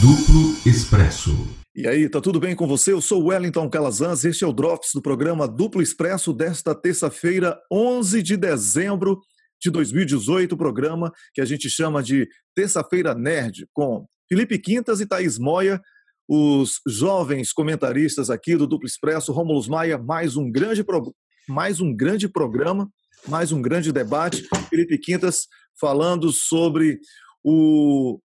Duplo Expresso. E aí, tá tudo bem com você? Eu sou o Wellington Calazans, este é o Drops do programa Duplo Expresso desta terça-feira, 11 de dezembro de 2018, o programa que a gente chama de Terça-feira Nerd, com Felipe Quintas e Thaís Moia, os jovens comentaristas aqui do Duplo Expresso, Rômulo Maia, mais um grande programa, mais um grande debate. Felipe Quintas falando sobre o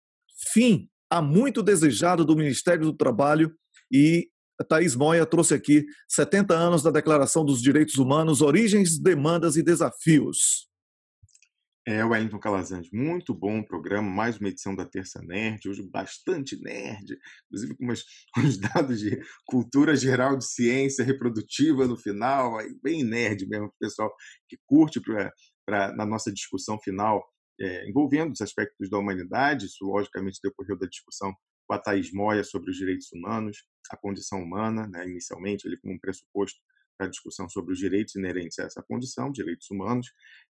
fim há muito desejado do Ministério do Trabalho, e a Thaís Moia trouxe aqui 70 anos da Declaração dos Direitos Humanos, origens, demandas e desafios. Wellington Calazans, muito bom o programa, mais uma edição da Terça Nerd, hoje bastante nerd, inclusive com uns dados de cultura geral de ciência reprodutiva no final, bem nerd mesmo, o pessoal que curte na nossa discussão final, envolvendo os aspectos da humanidade. Isso logicamente decorreu da discussão com a Thaís Moia sobre os direitos humanos, a condição humana, né, inicialmente ele como um pressuposto para a discussão sobre os direitos inerentes a essa condição, direitos humanos.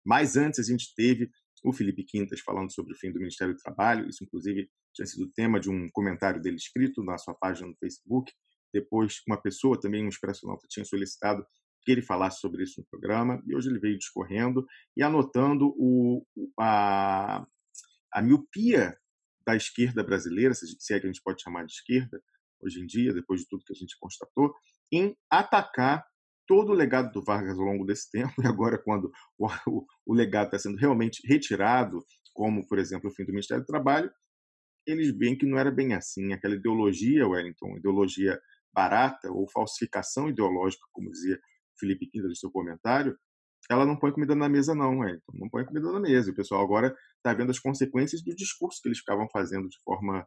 Mas antes a gente teve o Felipe Quintas falando sobre o fim do Ministério do Trabalho, isso inclusive tinha sido tema de um comentário dele escrito na sua página no Facebook. Depois uma pessoa também, um expressionauta, tinha solicitado que ele falasse sobre isso no programa, e hoje ele veio discorrendo e anotando a miopia da esquerda brasileira, se é que a gente pode chamar de esquerda, hoje em dia, depois de tudo que a gente constatou, em atacar todo o legado do Vargas ao longo desse tempo, e agora quando o legado está sendo realmente retirado, como, por exemplo, o fim do Ministério do Trabalho, eles veem que não era bem assim. Aquela ideologia, Wellington, ideologia barata ou falsificação ideológica, como dizia Felipe Quintas no seu comentário, ela não põe comida na mesa não, Wellington, não põe comida na mesa. O pessoal agora está vendo as consequências do discurso que eles ficavam fazendo de forma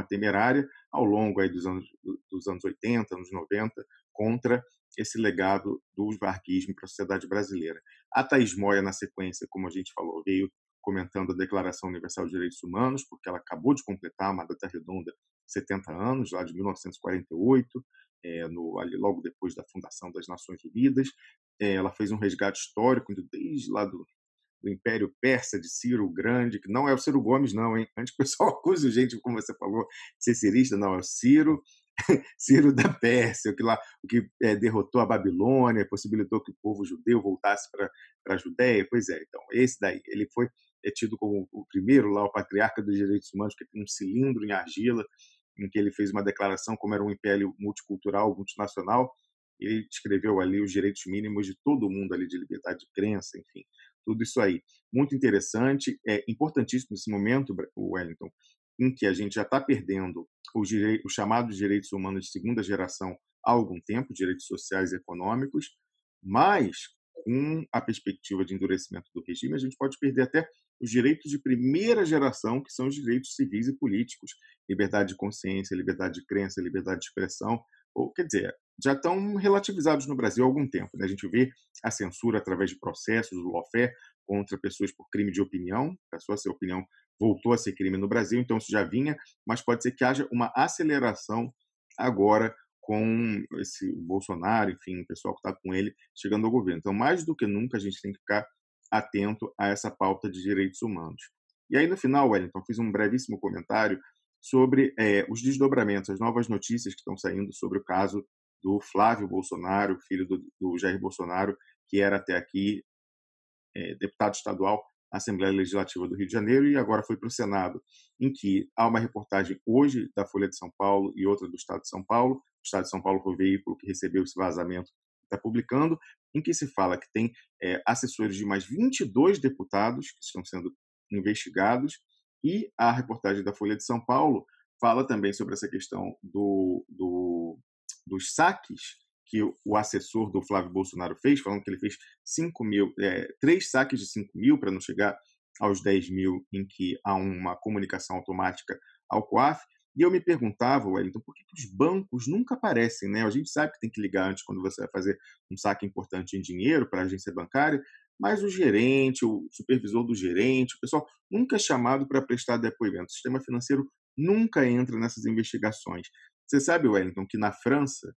temerária ao longo aí dos anos 80, anos 90, contra esse legado do varguismo para a sociedade brasileira. A Thaís Moia, na sequência, como a gente falou, veio comentando a Declaração Universal de Direitos Humanos, porque ela acabou de completar uma data redonda, 70 anos, lá de 1948, ali logo depois da fundação das Nações Unidas. Ela fez um resgate histórico, desde lá do Império Persa de Ciro o Grande, que não é o Ciro Gomes, não, hein? Antes que o pessoal acuse gente, como você falou, de ser cirista, não, é o Ciro, Ciro da Pérsia, o que derrotou a Babilônia, possibilitou que o povo judeu voltasse para a Judéia. Pois é, então, esse daí, ele foi tido como o primeiro lá, o patriarca dos direitos humanos, que tem um cilindro em argila, em que ele fez uma declaração, como era um império multicultural, multinacional, ele escreveu ali os direitos mínimos de todo mundo ali, de liberdade de crença, enfim, tudo isso aí. Muito interessante, importantíssimo nesse momento, Wellington, em que a gente já está perdendo os chamados direitos humanos de segunda geração há algum tempo, direitos sociais e econômicos, mas com a perspectiva de endurecimento do regime, a gente pode perder até os direitos de primeira geração, que são os direitos civis e políticos, liberdade de consciência, liberdade de crença, liberdade de expressão, ou, quer dizer, já estão relativizados no Brasil há algum tempo, né? A gente vê a censura através de processos, o lawfare, contra pessoas por crime de opinião, a sua opinião voltou a ser crime no Brasil, então isso já vinha, mas pode ser que haja uma aceleração agora com o Bolsonaro, enfim, o pessoal que está com ele chegando ao governo. Então, mais do que nunca, a gente tem que ficar atento a essa pauta de direitos humanos. E aí, no final, Wellington, fiz um brevíssimo comentário sobre os desdobramentos, as novas notícias que estão saindo sobre o caso do Flávio Bolsonaro, filho do Jair Bolsonaro, que era até aqui deputado estadual na Assembleia Legislativa do Rio de Janeiro e agora foi para o Senado, em que há uma reportagem hoje da Folha de São Paulo e outra do Estado de São Paulo. O Estado de São Paulo foi o veículo que recebeu esse vazamento, está publicando, em que se fala que tem assessores de mais 22 deputados que estão sendo investigados, e a reportagem da Folha de São Paulo fala também sobre essa questão dos saques que o assessor do Flávio Bolsonaro fez, falando que ele fez 3 saques de 5 mil para não chegar aos 10 mil, em que há uma comunicação automática ao COAF. E eu me perguntava, Wellington, por que os bancos nunca aparecem, né? A gente sabe que tem que ligar antes quando você vai fazer um saque importante em dinheiro para a agência bancária, mas o gerente, o supervisor do gerente, o pessoal nunca é chamado para prestar depoimento. O sistema financeiro nunca entra nessas investigações. Você sabe, Wellington, que na França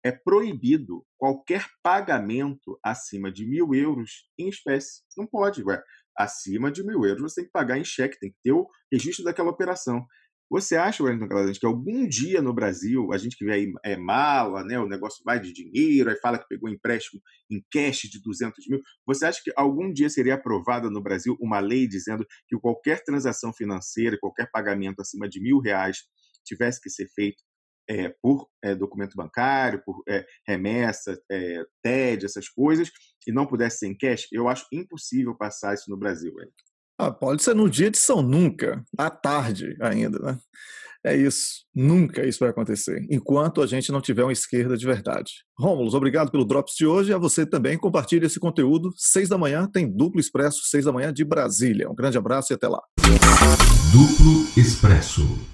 é proibido qualquer pagamento acima de €1.000 em espécie. Não pode, ué. Acima de €1.000 você tem que pagar em cheque, tem que ter o registro daquela operação. Você acha, Wellington Calazans, que algum dia no Brasil, a gente que vê aí mala, né, o negócio vai de dinheiro, aí fala que pegou empréstimo em cash de 200 mil, você acha que algum dia seria aprovada no Brasil uma lei dizendo que qualquer transação financeira, qualquer pagamento acima de R$ 1.000 tivesse que ser feito por documento bancário, por remessa, TED, essas coisas, e não pudesse ser em cash? Eu acho impossível passar isso no Brasil. Pode ser no dia de São Nunca, à tarde ainda, né? É isso, nunca isso vai acontecer, enquanto a gente não tiver uma esquerda de verdade. Rômulo, obrigado pelo Drops de hoje, e a você também, compartilhe esse conteúdo, 6 da manhã, tem Duplo Expresso, 6 da manhã de Brasília. Um grande abraço e até lá. Duplo Expresso.